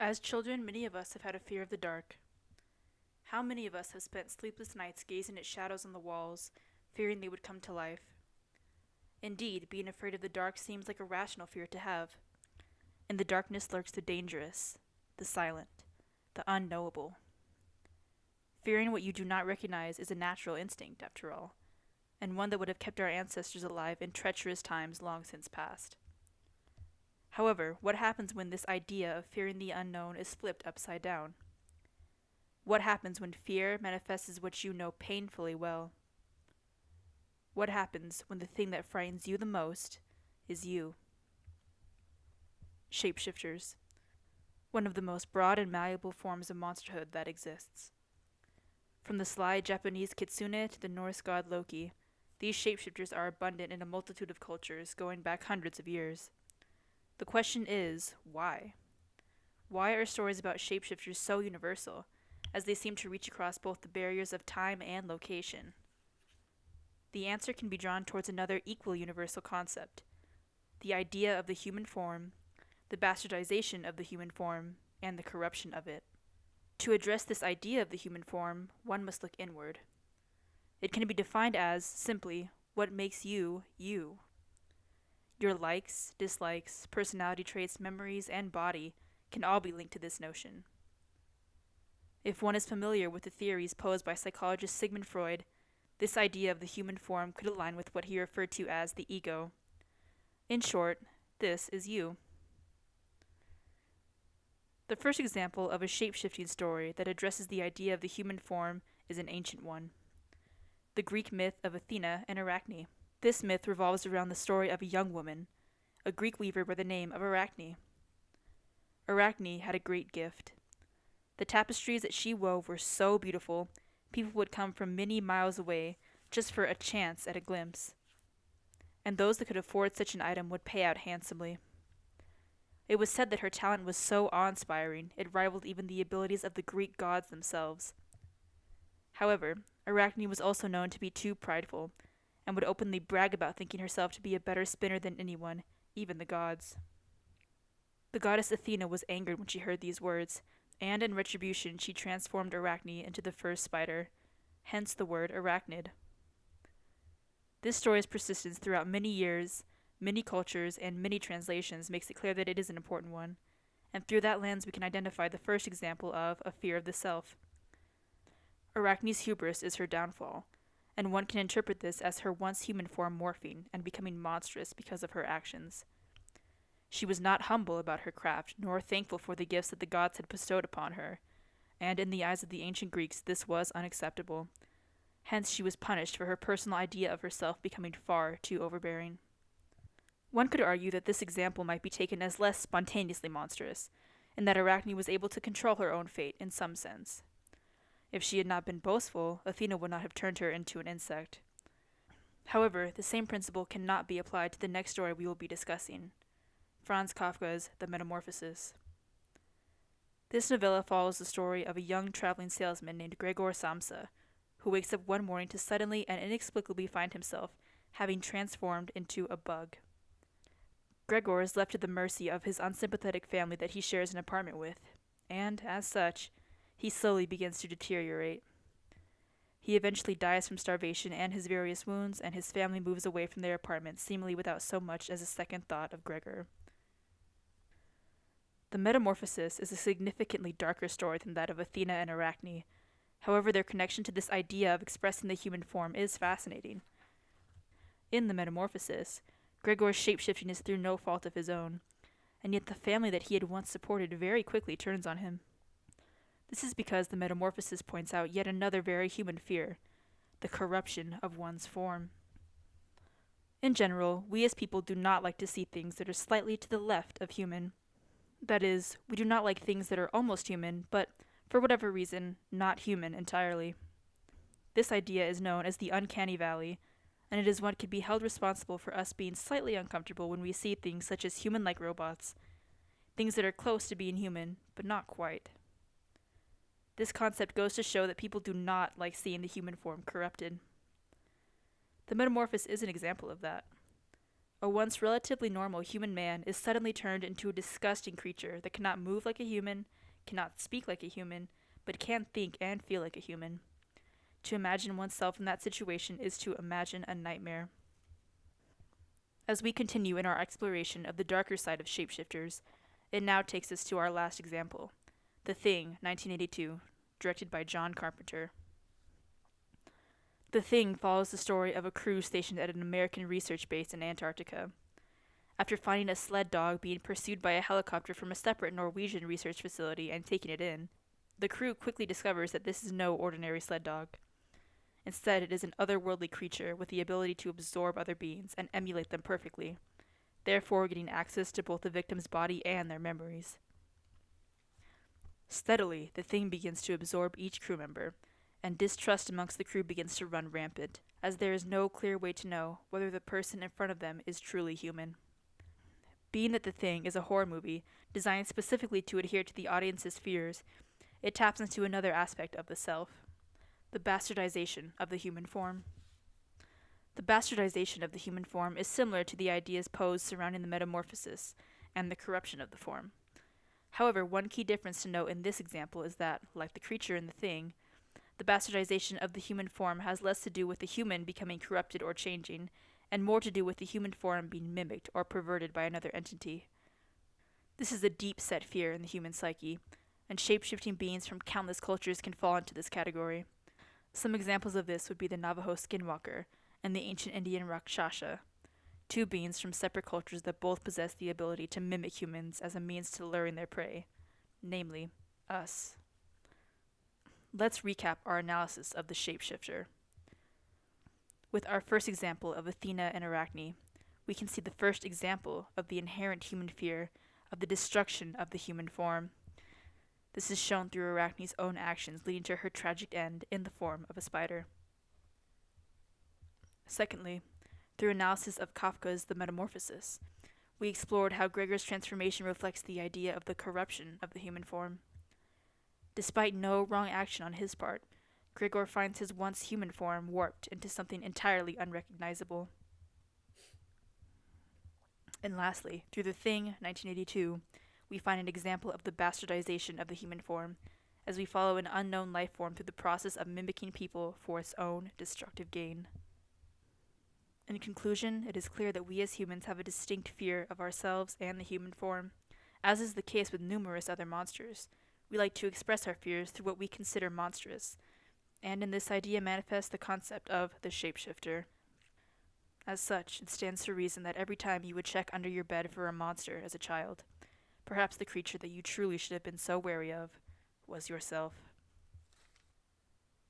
As children, many of us have had a fear of the dark. How many of us have spent sleepless nights gazing at shadows on the walls, fearing they would come to life? Indeed, being afraid of the dark seems like a rational fear to have. In the darkness lurks the dangerous, the silent, the unknowable. Fearing what you do not recognize is a natural instinct, after all, and one that would have kept our ancestors alive in treacherous times long since past. However, what happens when this idea of fearing the unknown is flipped upside down? What happens when fear manifests as what you know painfully well? What happens when the thing that frightens you the most is you? Shapeshifters, one of the most broad and malleable forms of monsterhood that exists. From the sly Japanese kitsune to the Norse god Loki, these shapeshifters are abundant in a multitude of cultures going back hundreds of years. The question is, why? Why are stories about shapeshifters so universal, as they seem to reach across both the barriers of time and location? The answer can be drawn towards another equally universal concept: the idea of the human form, the bastardization of the human form, and the corruption of it. To address this idea of the human form, one must look inward. It can be defined as, simply, what makes you, you. Your likes, dislikes, personality traits, memories, and body can all be linked to this notion. If one is familiar with the theories posed by psychologist Sigmund Freud, this idea of the human form could align with what he referred to as the ego. In short, this is you. The first example of a shape-shifting story that addresses the idea of the human form is an ancient one: the Greek myth of Athena and Arachne. This myth revolves around the story of a young woman, a Greek weaver by the name of Arachne. Arachne had a great gift. The tapestries that she wove were so beautiful, people would come from many miles away just for a chance at a glimpse. And those that could afford such an item would pay out handsomely. It was said that her talent was so awe-inspiring, it rivaled even the abilities of the Greek gods themselves. However, Arachne was also known to be too prideful, and would openly brag about thinking herself to be a better spinner than anyone, even the gods. The goddess Athena was angered when she heard these words, and in retribution she transformed Arachne into the first spider, hence the word arachnid. This story's persistence throughout many years, many cultures, and many translations makes it clear that it is an important one, and through that lens we can identify the first example of a fear of the self. Arachne's hubris is her downfall, and one can interpret this as her once human form morphing and becoming monstrous because of her actions. She was not humble about her craft, nor thankful for the gifts that the gods had bestowed upon her, and in the eyes of the ancient Greeks this was unacceptable. Hence she was punished for her personal idea of herself becoming far too overbearing. One could argue that this example might be taken as less spontaneously monstrous, in that Arachne was able to control her own fate in some sense. If she had not been boastful, Athena would not have turned her into an insect. However, the same principle cannot be applied to the next story we will be discussing: Franz Kafka's The Metamorphosis. This novella follows the story of a young traveling salesman named Gregor Samsa, who wakes up one morning to suddenly and inexplicably find himself having transformed into a bug. Gregor is left to the mercy of his unsympathetic family that he shares an apartment with, and, as such, he slowly begins to deteriorate. He eventually dies from starvation and his various wounds, and his family moves away from their apartment seemingly without so much as a second thought of Gregor. The Metamorphosis is a significantly darker story than that of Athena and Arachne. However, their connection to this idea of expressing the human form is fascinating. In the Metamorphosis, Gregor's shapeshifting is through no fault of his own, and yet the family that he had once supported very quickly turns on him. This is because the Metamorphosis points out yet another very human fear: the corruption of one's form. In general, we as people do not like to see things that are slightly to the left of human. That is, we do not like things that are almost human, but, for whatever reason, not human entirely. This idea is known as the uncanny valley, and it is what can be held responsible for us being slightly uncomfortable when we see things such as human-like robots, things that are close to being human, but not quite. This concept goes to show that people do not like seeing the human form corrupted. The Metamorphosis is an example of that. a once relatively normal human man is suddenly turned into a disgusting creature that cannot move like a human, cannot speak like a human, but can think and feel like a human. To imagine oneself in that situation is to imagine a nightmare. As we continue in our exploration of the darker side of Shapeshifters, it now takes us to our last example, The Thing, 1982, directed by John Carpenter. The Thing follows the story of a crew stationed at an American research base in Antarctica. After finding a sled dog being pursued by a helicopter from a separate Norwegian research facility and taking it in, the crew quickly discovers that this is no ordinary sled dog. Instead, it is an otherworldly creature with the ability to absorb other beings and emulate them perfectly, therefore getting access to both the victim's body and their memories. Steadily, the Thing begins to absorb each crew member, and distrust amongst the crew begins to run rampant, as there is no clear way to know whether the person in front of them is truly human. Being that The Thing is a horror movie designed specifically to adhere to the audience's fears, it taps into another aspect of the self, the bastardization of the human form. The bastardization of the human form is similar to the ideas posed surrounding the metamorphosis and the corruption of the form. However, one key difference to note in this example is that, like the creature in The Thing, the bastardization of the human form has less to do with the human becoming corrupted or changing, and more to do with the human form being mimicked or perverted by another entity. This is a deep-set fear in the human psyche, and shape-shifting beings from countless cultures can fall into this category. Some examples of this would be the Navajo skinwalker and the ancient Indian Rakshasa, two beings from separate cultures that both possess the ability to mimic humans as a means to luring their prey, namely, us. Let's recap our analysis of the shapeshifter. With our first example of Athena and Arachne, we can see the first example of the inherent human fear of the destruction of the human form. This is shown through Arachne's own actions, leading to her tragic end in the form of a spider. Secondly, through analysis of Kafka's The Metamorphosis, we explored how Gregor's transformation reflects the idea of the corruption of the human form. Despite no wrong action on his part, Gregor finds his once human form warped into something entirely unrecognizable. And lastly, through The Thing, 1982, we find an example of the bastardization of the human form, as we follow an unknown life form through the process of mimicking people for its own destructive gain. In conclusion, it is clear that we as humans have a distinct fear of ourselves and the human form. As is the case with numerous other monsters, we like to express our fears through what we consider monstrous, and in this idea manifests the concept of the shapeshifter. As such, it stands to reason that every time you would check under your bed for a monster as a child, perhaps the creature that you truly should have been so wary of was yourself.